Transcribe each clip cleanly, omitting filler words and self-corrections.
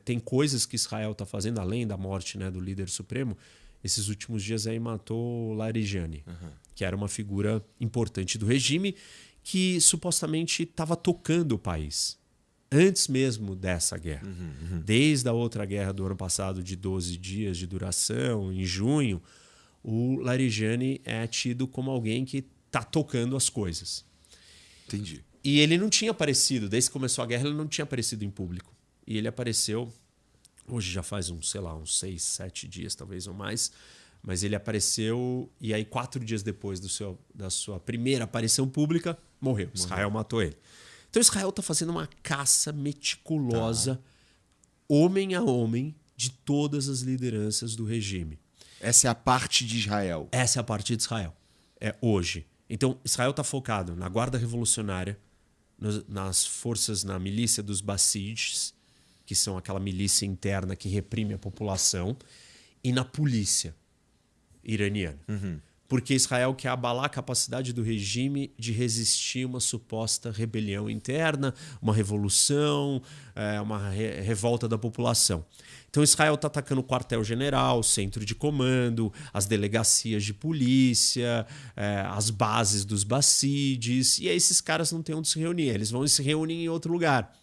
tem coisas que Israel está fazendo, além da morte, né, do líder supremo. Esses últimos dias aí matou Larijani, que era uma figura importante do regime, que supostamente estava tocando o país. Antes mesmo dessa guerra. Desde a outra guerra do ano passado, de 12 dias de duração, em junho, o Larijani é tido como alguém que está tocando as coisas. Entendi. E ele não tinha aparecido, desde que começou a guerra, ele não tinha aparecido em público. E ele apareceu, hoje já faz uns 6, 7 dias, talvez ou mais, mas ele apareceu e aí 4 dias depois da sua primeira aparição pública, morreu. Israel matou ele. Então Israel está fazendo uma caça meticulosa, homem a homem, de todas as lideranças do regime. Essa é a parte de Israel. Essa é a parte de Israel. É hoje. Então Israel está focado na guarda revolucionária, nas forças, na milícia dos Bassides, que são aquela milícia interna que reprime a população, e na polícia iraniana. Porque Israel quer abalar a capacidade do regime de resistir uma suposta rebelião interna, uma revolução, uma revolta da população. Então Israel está atacando o quartel-general, o centro de comando, as delegacias de polícia, as bases dos Bassides, e aí esses caras não têm onde se reunir, eles vão se reunir em outro lugar.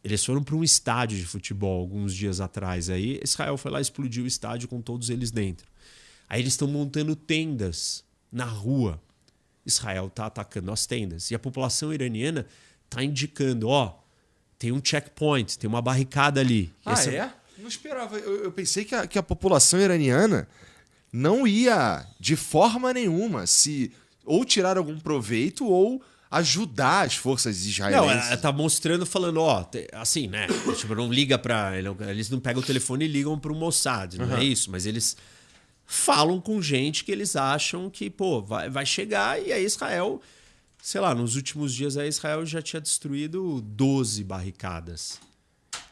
Eles foram para um estádio de futebol alguns dias atrás. Aí Israel foi lá e explodiu o estádio com todos eles dentro. Aí eles estão montando tendas na rua. Israel está atacando as tendas. E a população iraniana está indicando, tem um checkpoint, tem uma barricada ali. Não esperava. Eu pensei que a população iraniana não ia, de forma nenhuma, se ou tirar algum proveito ou ajudar as forças israelenses. Não, ela tá mostrando, falando, assim, né? Tipo, não liga para... Eles não pegam o telefone e ligam para o Mossad, não é isso? Mas eles falam com gente que eles acham que, vai chegar, e aí Israel, sei lá, nos últimos dias aí Israel já tinha destruído 12 barricadas.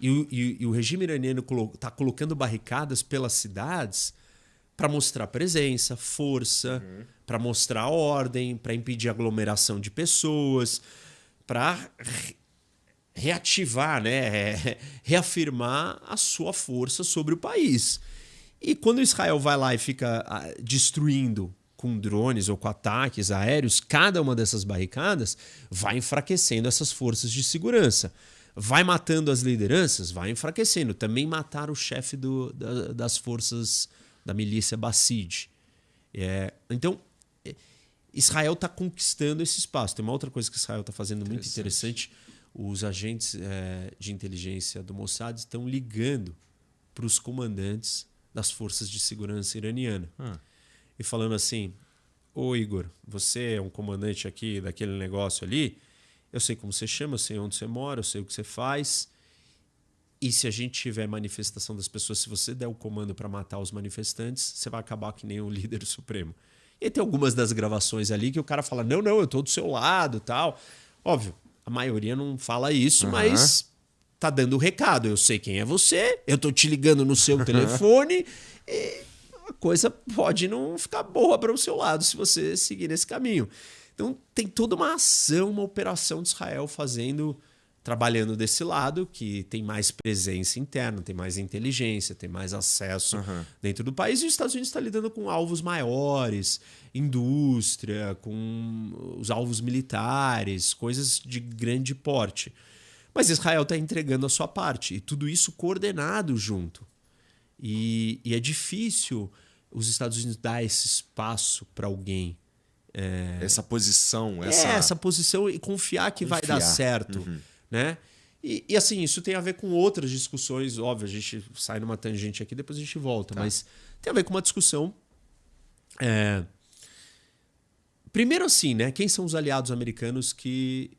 E o regime iraniano está colocando barricadas pelas cidades para mostrar presença, força, para mostrar ordem, para impedir aglomeração de pessoas, para reativar, né? Reafirmar a sua força sobre o país. E quando Israel vai lá e fica destruindo com drones ou com ataques aéreos, cada uma dessas barricadas vai enfraquecendo essas forças de segurança. Vai matando as lideranças, vai enfraquecendo. Também mataram o chefe das forças da milícia Bassid. Então, Israel está conquistando esse espaço. Tem uma outra coisa que Israel está fazendo muito interessante. Os agentes de inteligência do Mossad estão ligando para os comandantes das forças de segurança iraniana. E falando assim, Igor, você é um comandante aqui daquele negócio ali, eu sei como você chama, eu sei onde você mora, eu sei o que você faz. E se a gente tiver manifestação das pessoas, se você der o comando para matar os manifestantes, você vai acabar que nem o líder supremo. E tem algumas das gravações ali que o cara fala, não, eu tô do seu lado, tal. Óbvio, a maioria não fala isso, mas tá dando o recado. Eu sei quem é você, eu tô te ligando no seu telefone e a coisa pode não ficar boa para o seu lado se você seguir nesse caminho. Então tem toda uma ação, uma operação de Israel trabalhando desse lado, que tem mais presença interna, tem mais inteligência, tem mais acesso dentro do país. E os Estados Unidos está lidando com alvos maiores, indústria, com os alvos militares, coisas de grande porte. Mas Israel está entregando a sua parte, e tudo isso coordenado junto. E é difícil os Estados Unidos dar esse espaço para alguém. Essa posição. Essa posição e confiar que vai dar certo. Né? E assim, isso tem a ver com outras discussões, óbvio, a gente sai numa tangente aqui, depois a gente volta, mas tem a ver com uma discussão. Primeiro assim, né? Quem são os aliados americanos que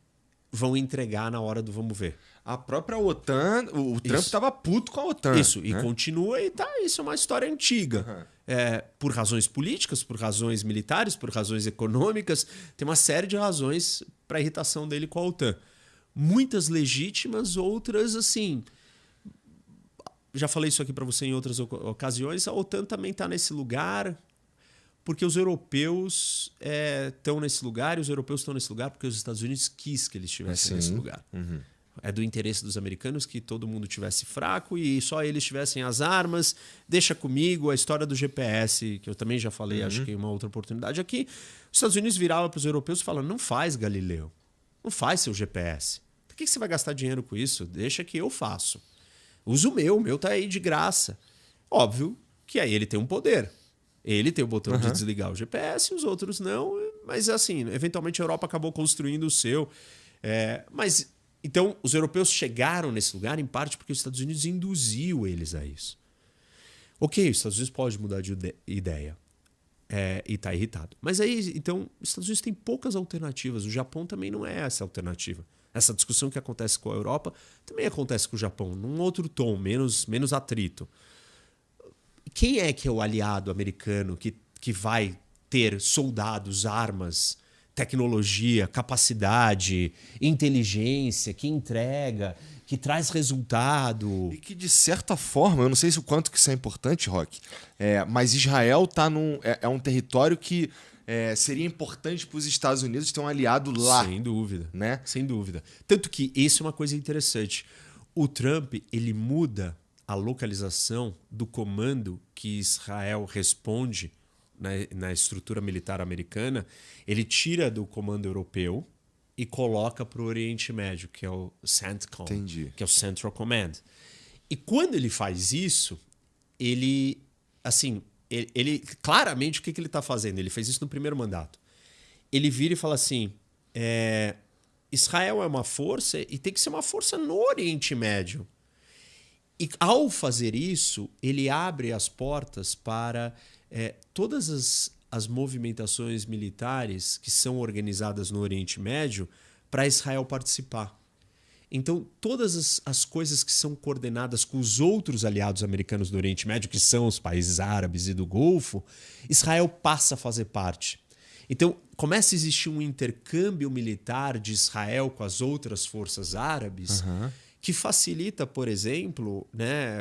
vão entregar na hora do vamos ver? A própria OTAN, o Trump estava puto com a OTAN. Isso, e continua, e isso é uma história antiga. Por razões políticas, por razões militares, por razões econômicas, tem uma série de razões para a irritação dele com a OTAN. Muitas legítimas, outras assim... Já falei isso aqui para você em outras ocasiões, a OTAN também está nesse lugar porque os europeus estão nesse lugar, e os europeus estão nesse lugar porque os Estados Unidos quis que eles estivessem nesse lugar. É do interesse dos americanos que todo mundo tivesse fraco e só eles tivessem as armas. Deixa comigo a história do GPS, que eu também já falei, acho que em uma outra oportunidade aqui. Os Estados Unidos viravam para os europeus e falavam, não faz Galileu, não faz seu GPS. Por que você vai gastar dinheiro com isso? Deixa que eu faço. Usa o meu tá aí de graça. Óbvio que aí ele tem um poder. Ele tem o botão de desligar o GPS, os outros não. Mas assim, eventualmente a Europa acabou construindo o seu. Mas... Então, os europeus chegaram nesse lugar, em parte, porque os Estados Unidos induziu eles a isso. Ok, os Estados Unidos pode mudar de ideia e está irritado. Mas aí, então, os Estados Unidos têm poucas alternativas. O Japão também não é essa alternativa. Essa discussão que acontece com a Europa também acontece com o Japão, num outro tom, menos atrito. Quem é que é o aliado americano que vai ter soldados, armas, tecnologia, capacidade, inteligência, que entrega, que traz resultado? E que, de certa forma, eu não sei se o quanto que isso é importante, Rock, mas Israel tá é um território que seria importante para os Estados Unidos ter um aliado lá. Sem dúvida. Né? Sem dúvida. Tanto que isso é uma coisa interessante. O Trump, ele muda a localização do comando que Israel responde na estrutura militar americana, ele tira do comando europeu e coloca para o Oriente Médio, que é o CENTCOM, que é o Central Command. E quando ele faz isso, ele claramente, o que ele está fazendo? Ele fez isso no primeiro mandato. Ele vira e fala assim, Israel é uma força e tem que ser uma força no Oriente Médio. E ao fazer isso, ele abre as portas para todas as movimentações militares que são organizadas no Oriente Médio para Israel participar. Então, todas as coisas que são coordenadas com os outros aliados americanos do Oriente Médio, que são os países árabes e do Golfo, Israel passa a fazer parte. Então, começa a existir um intercâmbio militar de Israel com as outras forças árabes que facilita, por exemplo,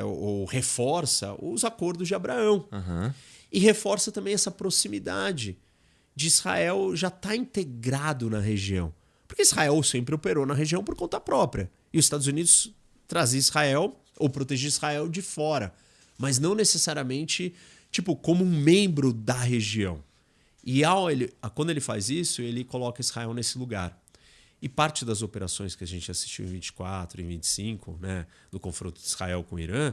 ou reforça os acordos de Abraão. E reforça também essa proximidade de Israel já estar integrado na região. Porque Israel sempre operou na região por conta própria. E os Estados Unidos trazia Israel ou protegia Israel de fora. Mas não necessariamente como um membro da região. E quando ele faz isso, ele coloca Israel nesse lugar. E parte das operações que a gente assistiu em 24 e 25, do confronto de Israel com o Irã,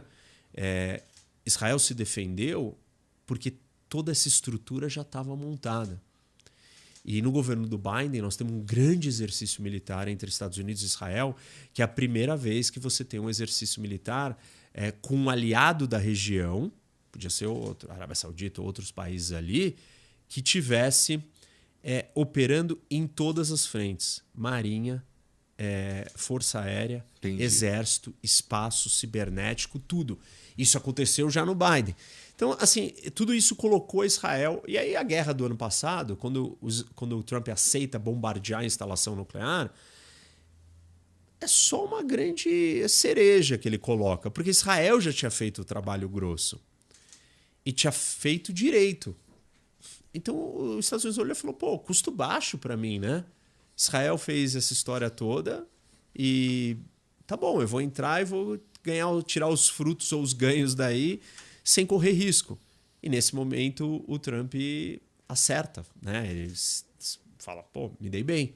Israel se defendeu porque toda essa estrutura já estava montada. E no governo do Biden, nós temos um grande exercício militar entre Estados Unidos e Israel, que é a primeira vez que você tem um exercício militar com um aliado da região, podia ser outro, Arábia Saudita ou outros países ali, que tivesse operando em todas as frentes. Marinha, Força Aérea, Exército, Espaço, Cibernético, tudo. Isso aconteceu já no Biden. Então, assim, tudo isso colocou Israel... E aí a guerra do ano passado, quando o Trump aceita bombardear a instalação nuclear, é só uma grande cereja que ele coloca, porque Israel já tinha feito o trabalho grosso e tinha feito direito. Então, os Estados Unidos olhou e falou, custo baixo para mim, né? Israel fez essa história toda e tá bom, eu vou entrar e vou tirar os frutos ou os ganhos daí sem correr risco. E nesse momento o Trump acerta, né? Ele fala, me dei bem.